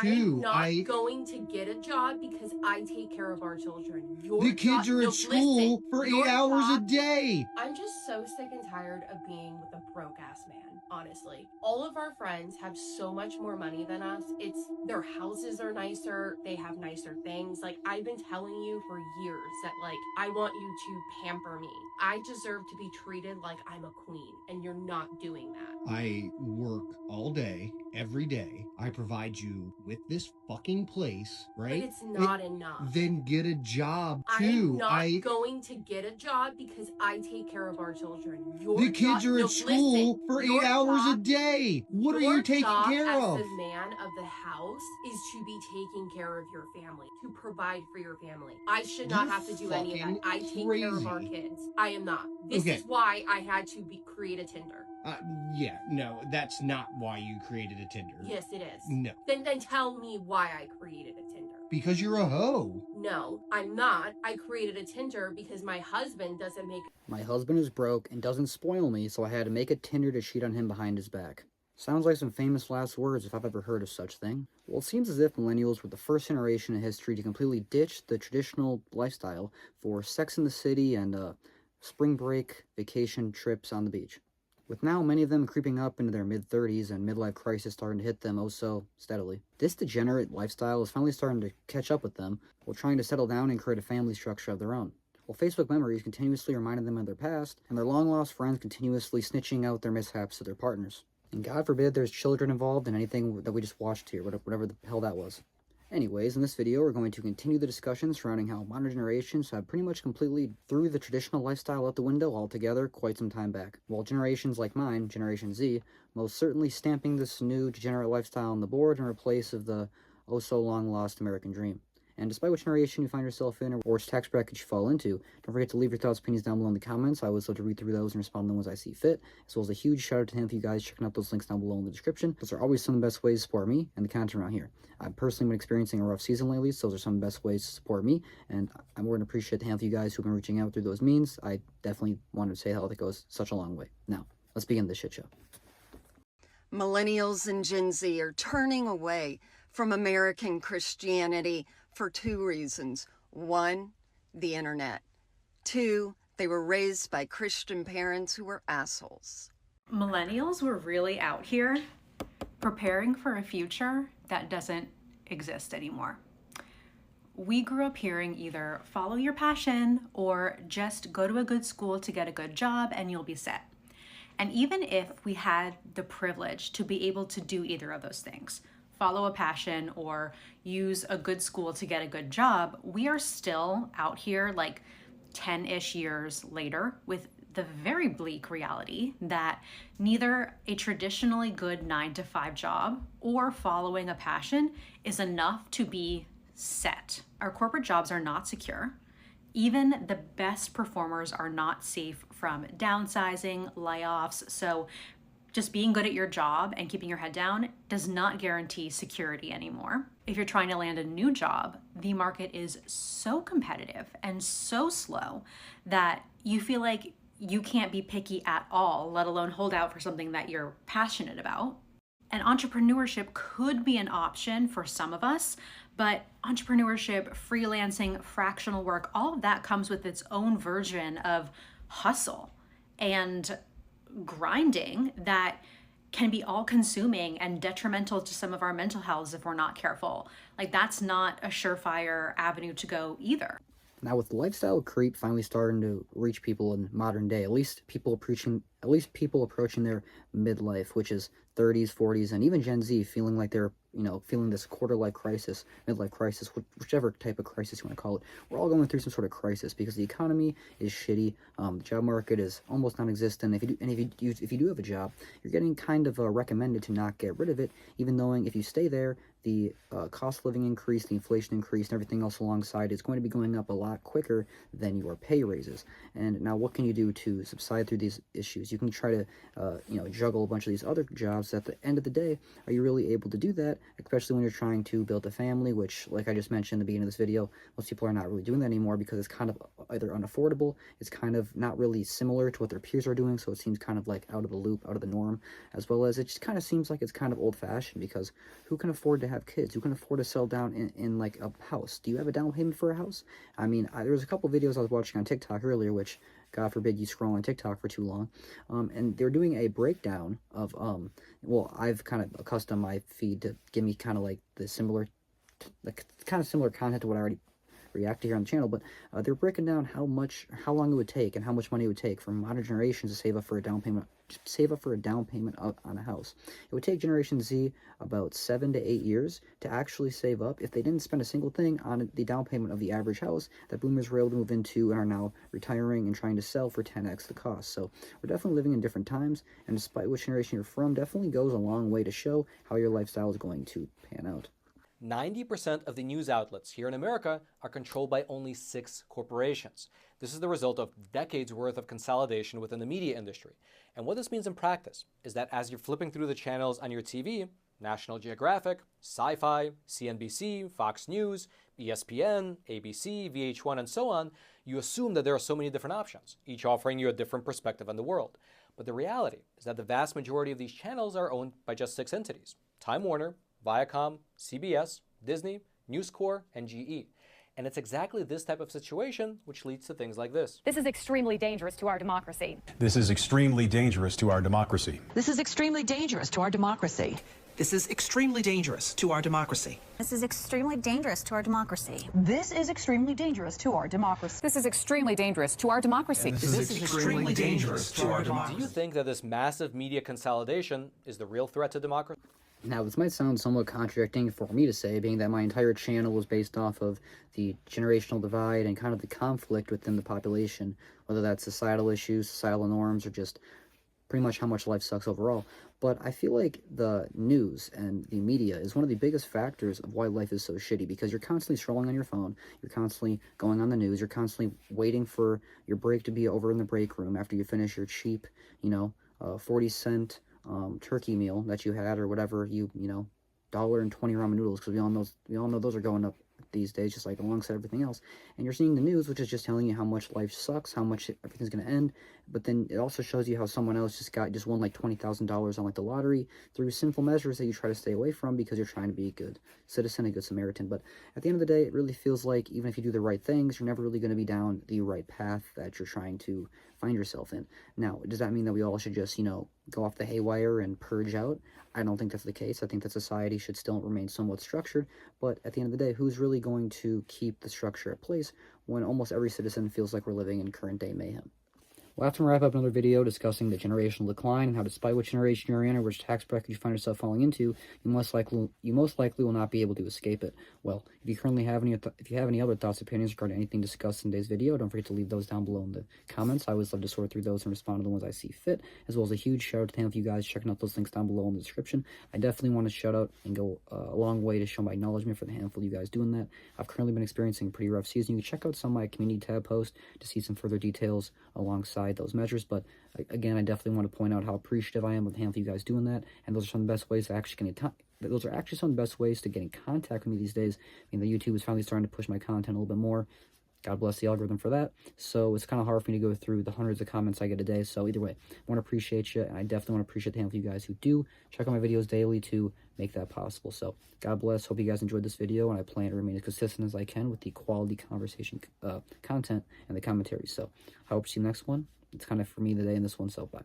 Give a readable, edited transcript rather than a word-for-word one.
too. I'm not going to get a job because I take care of our children. The kids are at school for 8 hours a day. I'm just so sick and tired of being with a broke-ass man, honestly. All of our friends have so much more money than us. Their houses are nicer, they have nicer things. Like, I've been telling you for years that, like, I want you to pamper me. I deserve to be treated like I'm a queen, and you're not doing that. I work all day, every day. I provide you with this fucking place, right? But it's not enough. Then get a job too. I'm not going to get a job because I take care of our children. The kids are at school for 8 hours a day. What are you taking care of? As the man of the house is to be taking care of your family, to provide for your family. I should not have to do any of that. I take care of our kids. I am not. This is why I had to create a Tinder. Yeah, no, that's not why you created a Tinder. Yes, it is. No. Then tell me why I created a Tinder. Because you're a hoe. No, I'm not. I created a Tinder because my husband doesn't make... My husband is broke and doesn't spoil me, so I had to make a Tinder to cheat on him behind his back. Sounds like some famous last words if I've ever heard of such thing. Well, it seems as if millennials were the first generation in history to completely ditch the traditional lifestyle for Sex in the City and spring break vacation trips on the beach. With now many of them creeping up into their mid-30s and midlife crisis starting to hit them oh so steadily. This degenerate lifestyle is finally starting to catch up with them while trying to settle down and create a family structure of their own. While Facebook memories continuously reminded them of their past, and their long-lost friends continuously snitching out their mishaps to their partners. And God forbid there's children involved in anything that we just watched here, whatever the hell that was. Anyways, in this video, we're going to continue the discussion surrounding how modern generations have pretty much completely threw the traditional lifestyle out the window altogether quite some time back, while generations like mine, Generation Z, most certainly stamping this new degenerate lifestyle on the board in replace of the oh-so-long-lost American dream. And despite which generation you find yourself in, or which tax bracket you fall into, don't forget to leave your thoughts and opinions down below in the comments. I always love to read through those and respond to the ones I see fit, as well as a huge shout out to him for you guys checking out those links down below in the description. Those are always some of the best ways to support me and the content around here. I've personally been experiencing a rough season lately, so those are some of the best ways to support me, and I more than appreciate the handful of you guys who've been reaching out through those means. I definitely wanted to say how that goes such a long way. Now, let's begin this shit show. Millennials and Gen Z are turning away from American Christianity for two reasons. One, the internet. Two, they were raised by Christian parents who were assholes. Millennials were really out here preparing for a future that doesn't exist anymore. We grew up hearing either follow your passion or just go to a good school to get a good job and you'll be set. And even if we had the privilege to be able to do either of those things, follow a passion or use a good school to get a good job, we are still out here like 10-ish years later with the very bleak reality that neither a traditionally good 9-to-5 job or following a passion is enough to be set. Our corporate jobs are not secure. Even the best performers are not safe from downsizing, layoffs, so just being good at your job and keeping your head down does not guarantee security anymore. If you're trying to land a new job, the market is so competitive and so slow that you feel like you can't be picky at all, let alone hold out for something that you're passionate about. And entrepreneurship could be an option for some of us, but entrepreneurship, freelancing, fractional work, all of that comes with its own version of hustle and grinding that can be all-consuming and detrimental to some of our mental health if we're not careful. Like, that's not a surefire avenue to go either. Now, with the lifestyle creep finally starting to reach people in modern day, at least people approaching their midlife, which is 30s, 40s, and even Gen Z feeling like they're, feeling this quarter-life crisis, midlife crisis, whichever type of crisis you want to call it. We're all going through some sort of crisis because the economy is shitty. The job market is almost non-existent. If you do have a job, you're getting kind of recommended to not get rid of it, even knowing if you stay there, the cost of living increase, the inflation increase, and everything else alongside is going to be going up a lot quicker than your pay raises. And now what can you do to subside through these issues? You can try to, juggle a bunch of these other jobs. At the end of the day, are you really able to do that? Especially when you're trying to build a family, which, like I just mentioned in the beginning of this video, most people are not really doing that anymore because it's kind of either unaffordable, it's kind of not really similar to what their peers are doing, so it seems kind of like out of the loop, out of the norm, as well as it just kind of seems like it's kind of old-fashioned because who can afford to have kids, who can afford to settle down in like a house. Do you have a down payment for a house? I mean, there was a couple videos I was watching on TikTok earlier, which, God forbid you scroll on TikTok for too long, and they're doing a breakdown of, well, I've kind of accustomed my feed to give me kind of like the similar, like kind of similar content to what I already react to here on the channel, but they're breaking down how long it would take and how much money it would take for modern generations to save up for a down payment on a house. It would take Generation Z about 7 to 8 years to actually save up if they didn't spend a single thing on the down payment of the average house that boomers were able to move into and are now retiring and trying to sell for 10x the cost. So we're definitely living in different times, and despite which generation you're from, definitely goes a long way to show how your lifestyle is going to pan out. 90% of the news outlets here in America are controlled by only 6 corporations. This is the result of decades worth of consolidation within the media industry. And what this means in practice is that as you're flipping through the channels on your TV, National Geographic, Sci-Fi, CNBC, Fox News, ESPN, ABC, VH1, and so on, you assume that there are so many different options, each offering you a different perspective on the world. But the reality is that the vast majority of these channels are owned by just 6 entities: Time Warner, Viacom, CBS, Disney, News Corp, and GE. And it's exactly this type of situation which leads to things like this. This is extremely dangerous to our democracy. This is extremely dangerous to our democracy. This is extremely dangerous to our democracy. This is extremely dangerous to our democracy. This is extremely dangerous to our democracy. This is extremely dangerous to our democracy. This is extremely dangerous to our democracy. This is extremely dangerous to our democracy. Do you think that this massive media consolidation is the real threat to democracy? Now, this might sound somewhat contradicting for me to say, being that my entire channel was based off of the generational divide and kind of the conflict within the population, whether that's societal issues, societal norms, or just pretty much how much life sucks overall. But I feel like the news and the media is one of the biggest factors of why life is so shitty, because you're constantly scrolling on your phone, you're constantly going on the news, you're constantly waiting for your break to be over in the break room after you finish your cheap, 40-cent turkey meal that you had, or whatever, $1.20 ramen noodles, because we all know those are going up these days, just like alongside everything else. And you're seeing the news, which is just telling you how much life sucks, how much everything's going to end, but then it also shows you how someone else just won like $20,000 on like the lottery through simple measures that you try to stay away from because you're trying to be a good citizen, a good Samaritan. But at the end of the day, it really feels like even if you do the right things, you're never really going to be down the right path that you're trying to find yourself in. Now, does that mean that we all should just, go off the haywire and purge out? I don't think that's the case. I think that society should still remain somewhat structured, but at the end of the day, who's really going to keep the structure at place when almost every citizen feels like we're living in current day mayhem? We'll have to wrap up another video discussing the generational decline and how, despite which generation you're in or which tax bracket you find yourself falling into, you most likely will not be able to escape it. Well, if you currently have any other thoughts, opinions regarding anything discussed in today's video, don't forget to leave those down below in the comments. I always love to sort through those and respond to the ones I see fit, as well as a huge shout out to any of you guys checking out those links down below in the description. I definitely want to shout out and go a long way to show my acknowledgement for the handful of you guys doing that. I've currently been experiencing a pretty rough season. You can check out some of my community tab posts to see some further details alongside those measures, but again, I definitely want to point out how appreciative I am of the handful of you guys doing that, and those are some of the best ways to actually some of the best ways to get in contact with me these days. I mean, the YouTube is finally starting to push my content a little bit more. God bless the algorithm for that. So it's kind of hard for me to go through the hundreds of comments I get a day. So either way, I want to appreciate you, and I definitely want to appreciate the handful of you guys who do check out my videos daily to make that possible. So God bless. Hope you guys enjoyed this video, and I plan to remain as consistent as I can with the quality conversation content and the commentary. So I hope to see you next one. It's kind of for me today in this one, so bye.